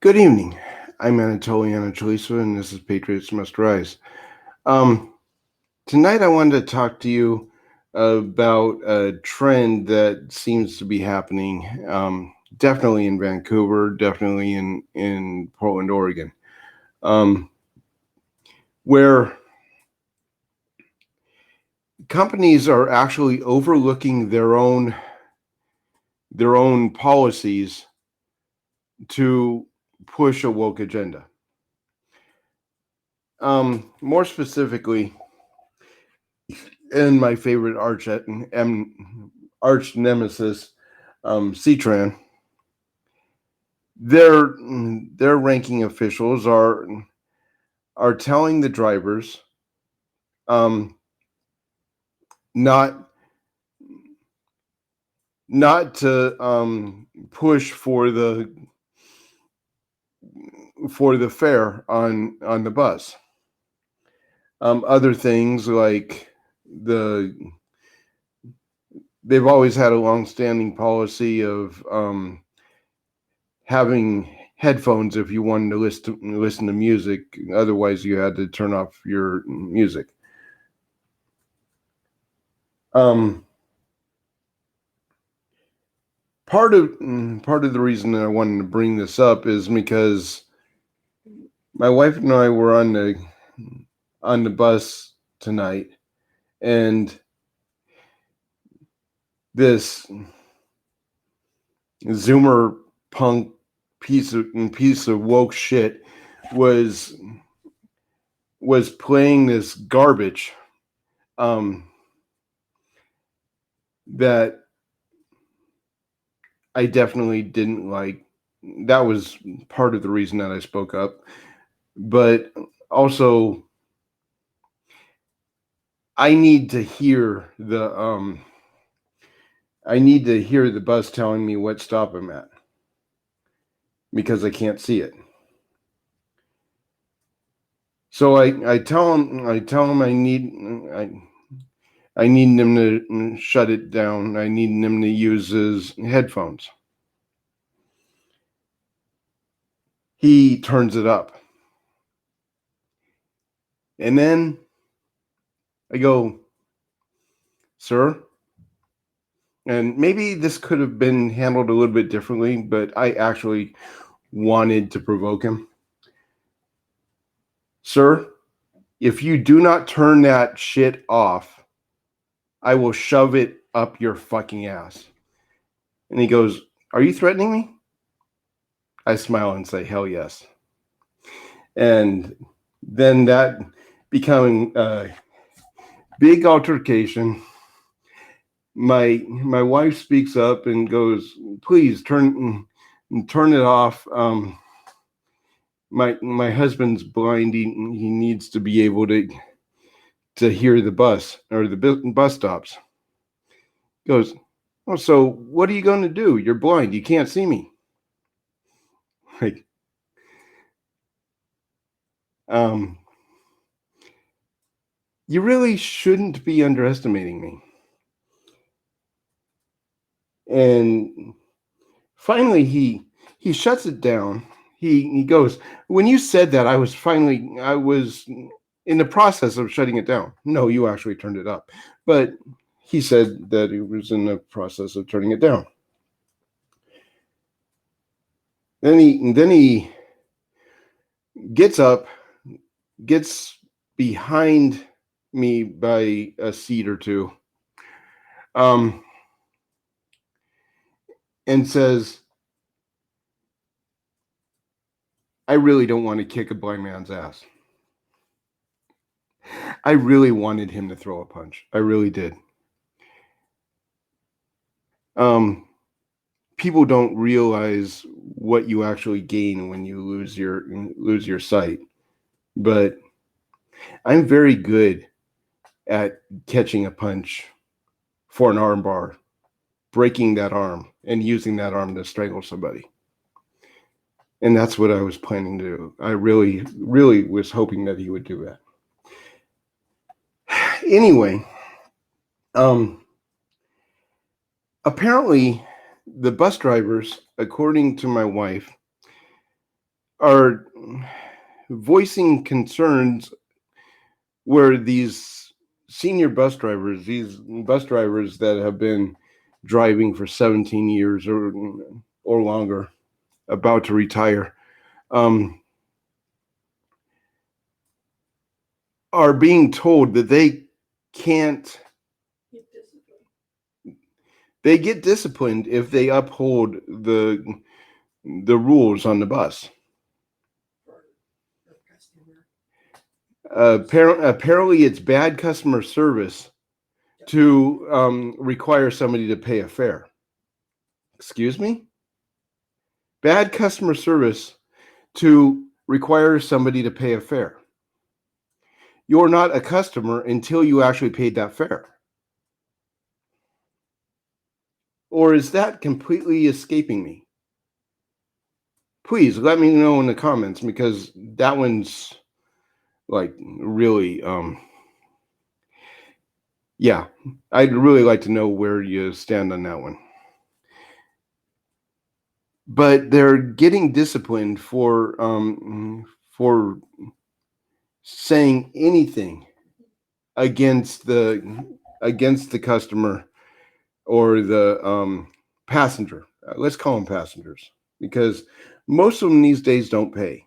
Good evening. I'm Anatoly Anatolisa, and this is Patriots Must Rise. Um, Tonight, I wanted to talk to you about a trend that seems to be happening, definitely in Vancouver, definitely in Portland, Oregon, um, where companies are actually overlooking their own policies to push a woke agenda. More specifically, and my favorite arch nemesis, C-tran, their their ranking officials are telling the drivers um, not not to push for the fare on the bus. Other things like the they've always had a long-standing policy of having headphones if you wanted to listen to music. Otherwise, you had to turn off your music. Um, part of the reason that I wanted to bring this up is because my wife and I were on the bus tonight, and this Zoomer punk piece of woke shit was playing this garbage um, that I definitely didn't like. That was part of the reason that I spoke up, but also I need to hear the bus telling me what stop I'm at because I can't see it. So I tell him I need him to shut it down. I need him to use his headphones. He turns it up. And then I go, "Sir," and maybe this could have been handled a little bit differently, but I actually wanted to provoke him. "Sir, if you do not turn that shit off, I will shove it up your fucking ass." And he goes, "Are you threatening me?" I smile and say, "Hell yes." And then that becoming a big altercation. My wife speaks up and goes, "Please turn it off. My husband's blind. He needs to be able to hear the bus or the bus stops." He goes, "Oh, so what are you going to do? You're blind. You can't see me." Like, um, you really shouldn't be underestimating me. And finally, he shuts it down. He goes, "When you said that, I was in the process of shutting it down." No, you actually turned it up, but he said that he was in the process of turning it down. Then he gets up, gets behind me by a seat or two, um, and says, "I really don't want to kick a blind man's ass." I really wanted him to throw a punch. I really did. Um, People don't realize what you actually gain when you lose your sight, but I'm very good at catching a punch for an arm bar, breaking that arm, and using that arm to strangle somebody. And that's what I was planning to do. I really, really was hoping that he would do that. Anyway, um, apparently, the bus drivers, according to my wife, are voicing concerns where these senior these bus drivers that have been driving for 17 years or longer, about to retire, are being told that they can't. They get disciplined if they uphold the rules on the bus. Apparently, it's bad customer service to require somebody to pay a fare. Excuse me? Bad customer service to require somebody to pay a fare. You're not a customer until you actually paid that fare. Or is that completely escaping me? Please let me know in the comments, because that one's like really yeah, I'd really like to know where you stand on that one. But they're getting disciplined for saying anything against the customer or the passenger. Let's call them passengers, because most of them these days don't pay,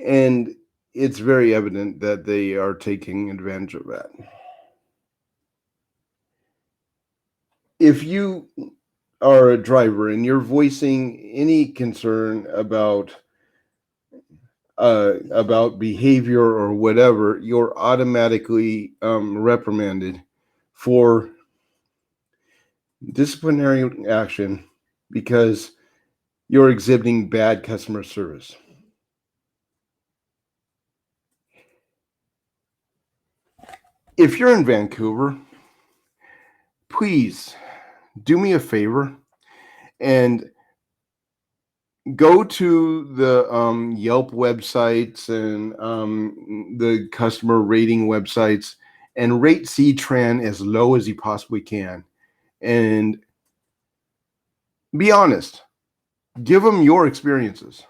and it's very evident that they are taking advantage of that. If you are a driver and you're voicing any concern about behavior or whatever, you're automatically reprimanded for disciplinary action because you're exhibiting bad customer service. If you're in Vancouver, please do me a favor and go to the Yelp websites and the customer rating websites and rate C-tran as low as you possibly can. And be honest. Give them your experiences.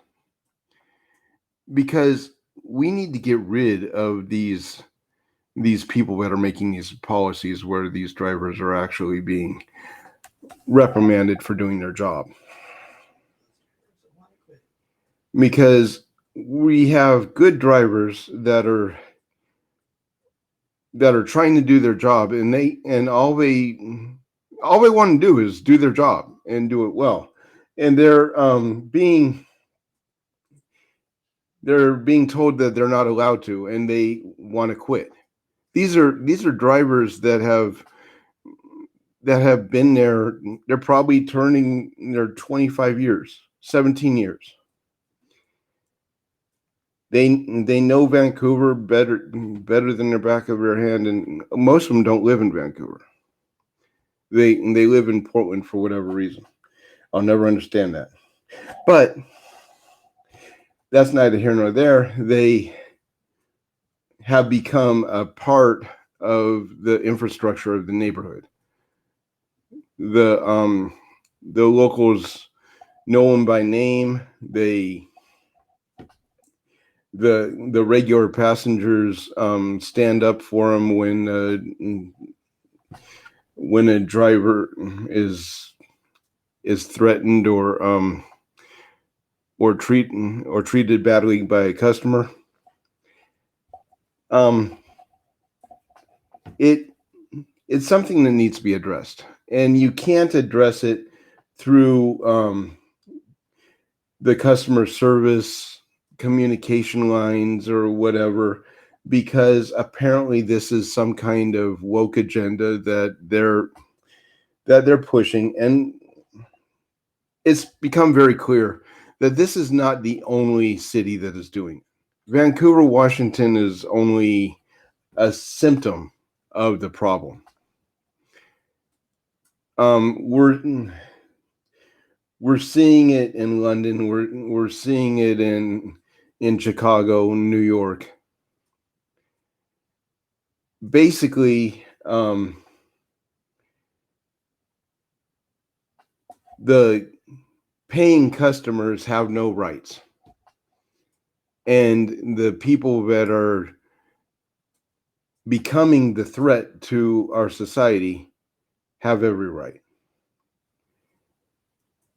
Because we need to get rid of these people that are making these policies where these drivers are actually being reprimanded for doing their job. Because we have good drivers that are trying to do their job, and all they want to do is do their job and do it well, and they're being told that they're not allowed to, and they want to quit. These are drivers that have been there. They're probably turning their 25 years, 17 years. They know Vancouver better than the back of their hand, and most of them don't live in Vancouver. They live in Portland for whatever reason. I'll never understand that. But that's neither here nor there. They have become a part of the infrastructure of the neighborhood. The locals know them by name. The regular passengers stand up for them when a driver is threatened or treated badly by a customer. It's something that needs to be addressed, and you can't address it through the customer service communication lines or whatever, because apparently this is some kind of woke agenda that they're pushing, and it's become very clear that this is not the only city that is doing it. Vancouver, Washington is only a symptom of the problem. We're seeing it in London. We're seeing it in Chicago, New York. Basically, the paying customers have no rights, and the people that are becoming the threat to our society have every right.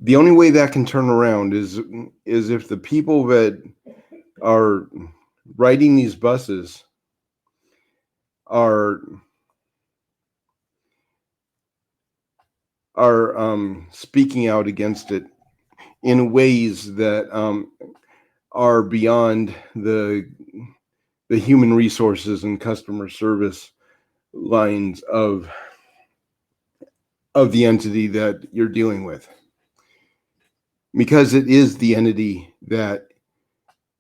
The only way that can turn around is if the people that are riding these buses are speaking out against it in ways that are beyond the human resources and customer service lines of the entity that you're dealing with, because it is the entity that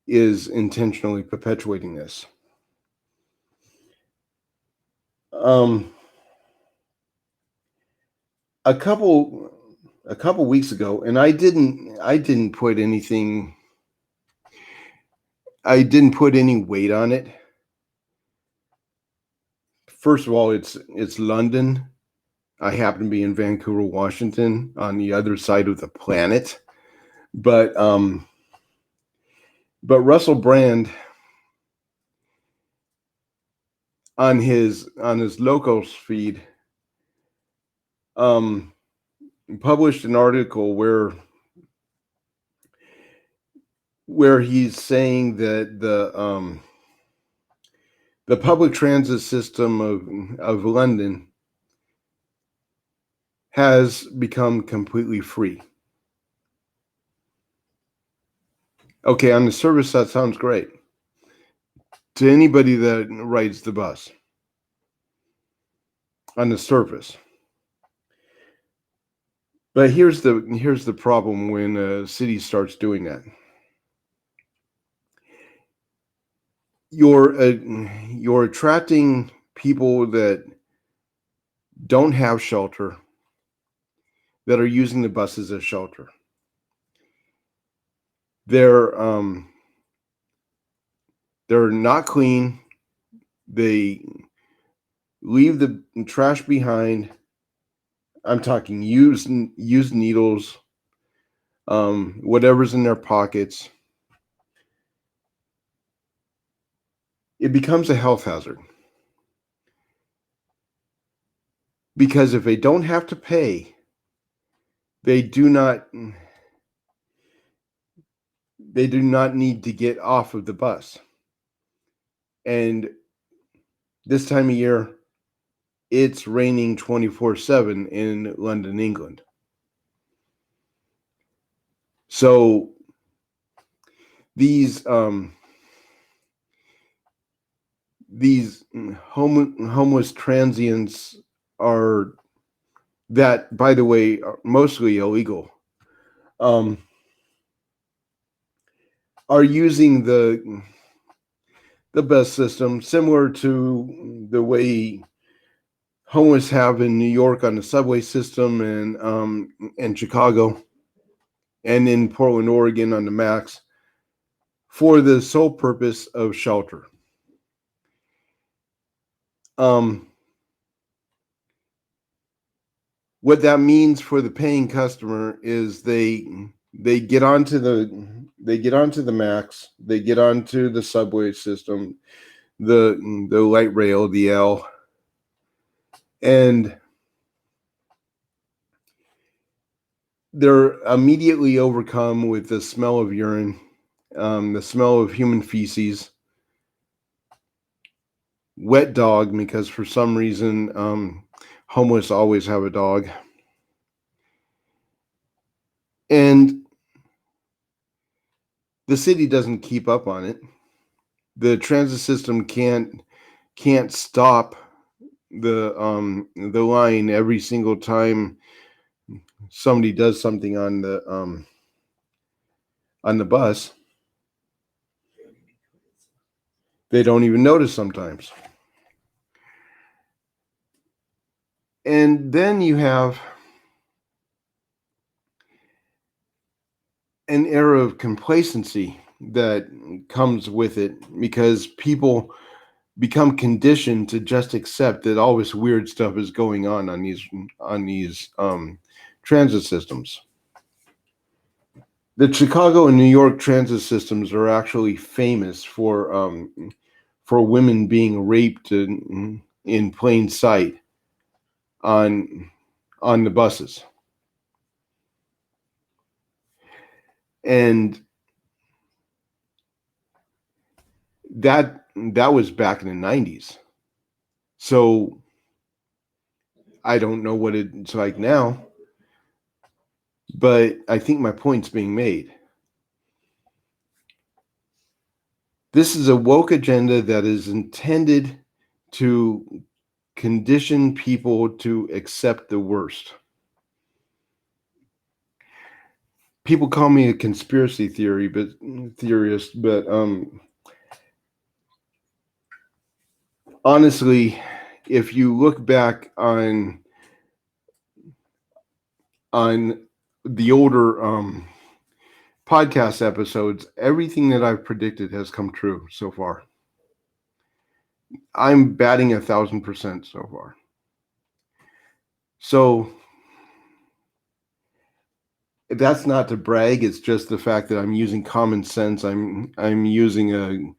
is intentionally perpetuating this. A couple weeks ago, and I didn't put anything. I didn't put any weight on it. First of all, it's London. I happen to be in Vancouver, Washington, on the other side of the planet. But Russell Brand on his locals feed published an article where he's saying that the public transit system of London has become completely free. Okay, on the surface, that sounds great to anybody that rides the bus. On the surface. But here's the problem when a city starts doing that. You're attracting people that don't have shelter, that are using the buses as shelter. They're not clean. They leave the trash behind. I'm talking used needles, whatever's in their pockets. It becomes a health hazard. Because if they don't have to pay, they do not need to get off of the bus. And this time of year, it's raining 24/7 in London, England. So these homeless transients are, that, by the way, are mostly illegal, are using the bus system similar to the way homeless have in New York on the subway system, and Chicago, and in Portland, Oregon on the Max, for the sole purpose of shelter. What that means for the paying customer is they get onto the Max, they get onto the subway system, the light rail, the L, and they're immediately overcome with the smell of urine, the smell of human feces, wet dog, because for some reason homeless always have a dog, and the city doesn't keep up on it. The transit system can't stop the line every single time somebody does something on the bus. They don't even notice sometimes. And then you have an era of complacency that comes with it, because people become conditioned to just accept that all this weird stuff is going on these transit systems. The Chicago and New York transit systems are actually famous for women being raped in plain sight on on the buses. And that was back in the 90s. So I don't know what it's like now, but I think my point's being made. This is a woke agenda that is intended to condition people to accept the worst. People call me a conspiracy theorist, but honestly, if you look back on the older podcast episodes, everything that I've predicted has come true so far. I'm batting 1,000% so far. So that's not to brag. It's just the fact that I'm using common sense. I'm using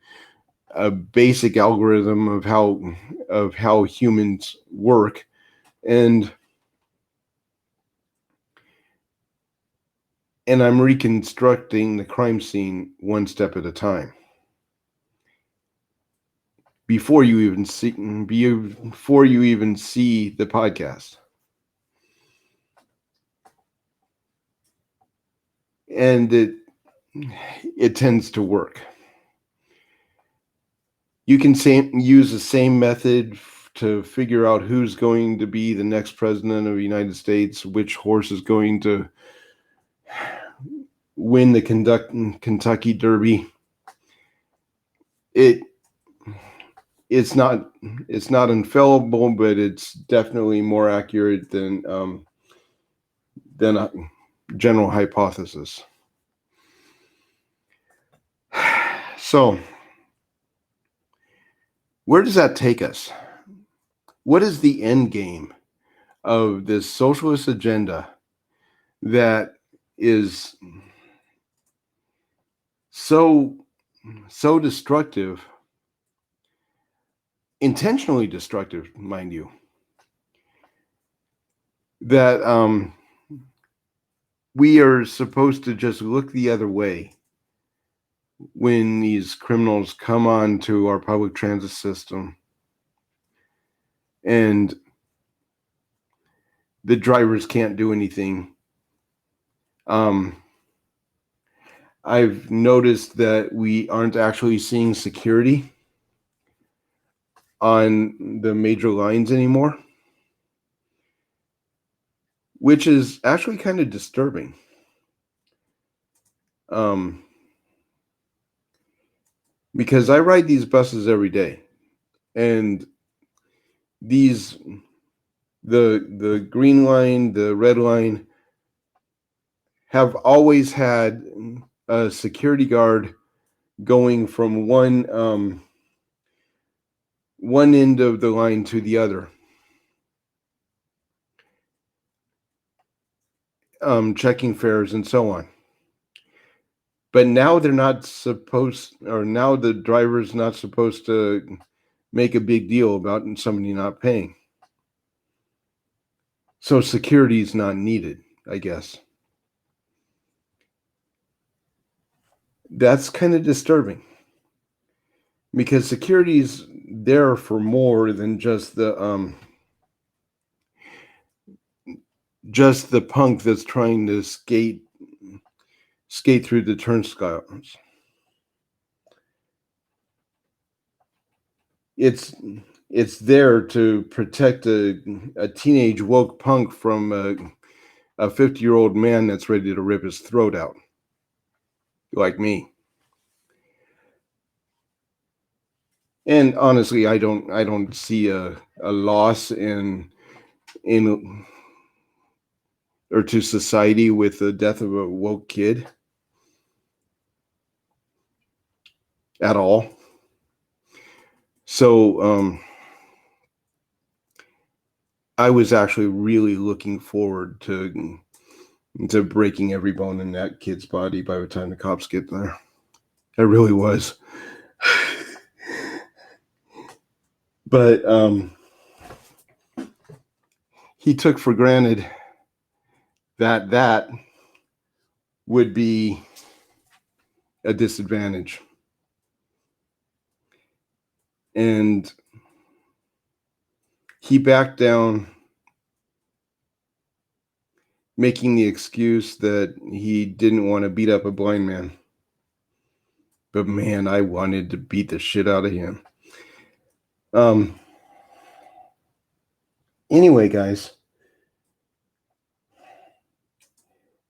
a basic algorithm of how humans work, and I'm reconstructing the crime scene one step at a time. Before you even see the podcast. And it tends to work. You can use the same method to figure out who's going to be the next president of the United States, which horse is going to win the Kentucky Derby. It's not infallible, but it's definitely more accurate than a general hypothesis. So, where does that take us? What is the end game of this socialist agenda that is so destructive, intentionally destructive, mind you, that we are supposed to just look the other way when these criminals come on to our public transit system and the drivers can't do anything. I've noticed that we aren't actually seeing security on the major lines anymore, which is actually kind of disturbing. Because I ride these buses every day, and the green line, the red line, have always had a security guard going from one end of the line to the other, checking fares and so on. But now they're not supposed, or now the driver's not supposed to make a big deal about somebody not paying. So security is not needed, I guess. That's kind of disturbing, because security is there for more than just the punk that's trying to skate through the turnstiles. It's there to protect a teenage woke punk from a 50-year-old man that's ready to rip his throat out, like me. And honestly, I don't see a loss in or to society with the death of a woke kid at all. So I was actually really looking forward to into breaking every bone in that kid's body by the time the cops get there. It really was. But he took for granted that that would be a disadvantage. And he backed down, making the excuse that he didn't want to beat up a blind man. But man, I wanted to beat the shit out of him. Anyway, guys,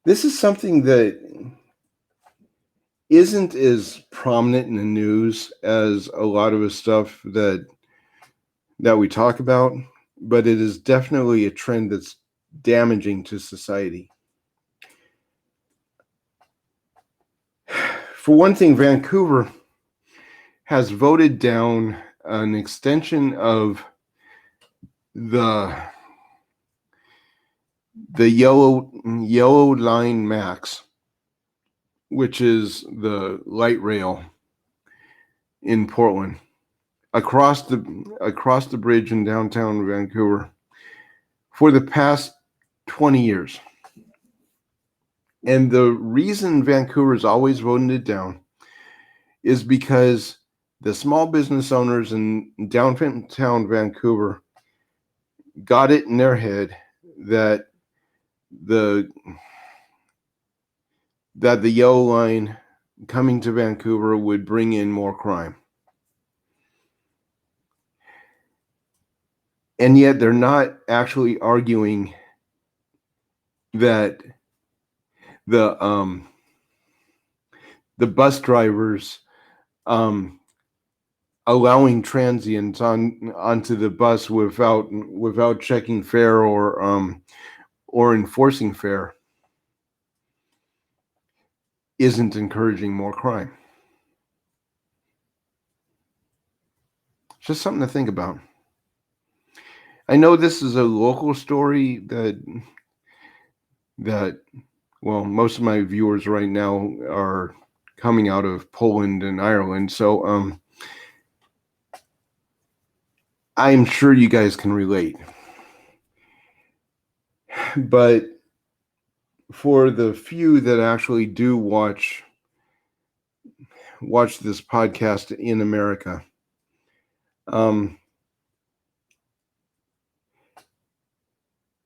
this is something that isn't as prominent in the news as a lot of the stuff that we talk about, but it is definitely a trend that's damaging to society. For one thing, Vancouver has voted down an extension of the yellow line max, which is the light rail in Portland, across the bridge in downtown Vancouver for the past 20 years. And the reason Vancouver's always voted it down is because the small business owners in downtown Vancouver got it in their head that the yellow line coming to Vancouver would bring in more crime. And yet they're not actually arguing that the bus drivers allowing transients onto the bus without checking fare or enforcing fare isn't encouraging more crime. Just something to think about. I know this is a local story that well, most of my viewers right now are coming out of Poland and Ireland, so I'm sure you guys can relate. But for the few that actually do watch this podcast in America,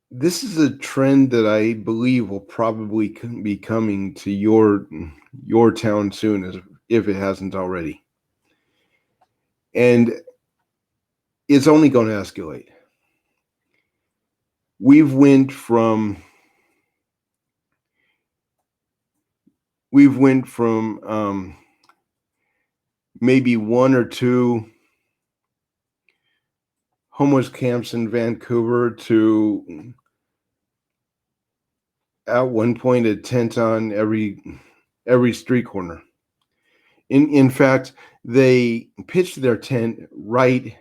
this is a trend that I believe will probably be coming to your town soon, if it hasn't already. And it's only going to escalate. We've went from maybe one or two homeless camps in Vancouver to at one point a tent on every street corner. In fact, they pitched their tent right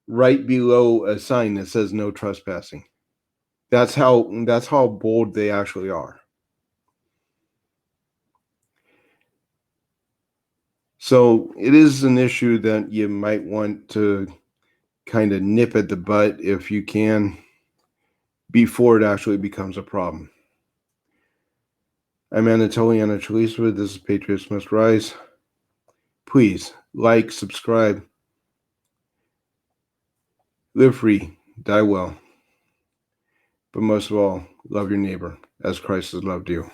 below a sign that says no trespassing. That's how bold they actually are. So it is an issue that you might want to kind of nip at the butt if you can before it actually becomes a problem. I'm Anatoliana Chalisva. This is Patriots Must Rise. Please like, subscribe, live free, die well. But most of all, love your neighbor as Christ has loved you.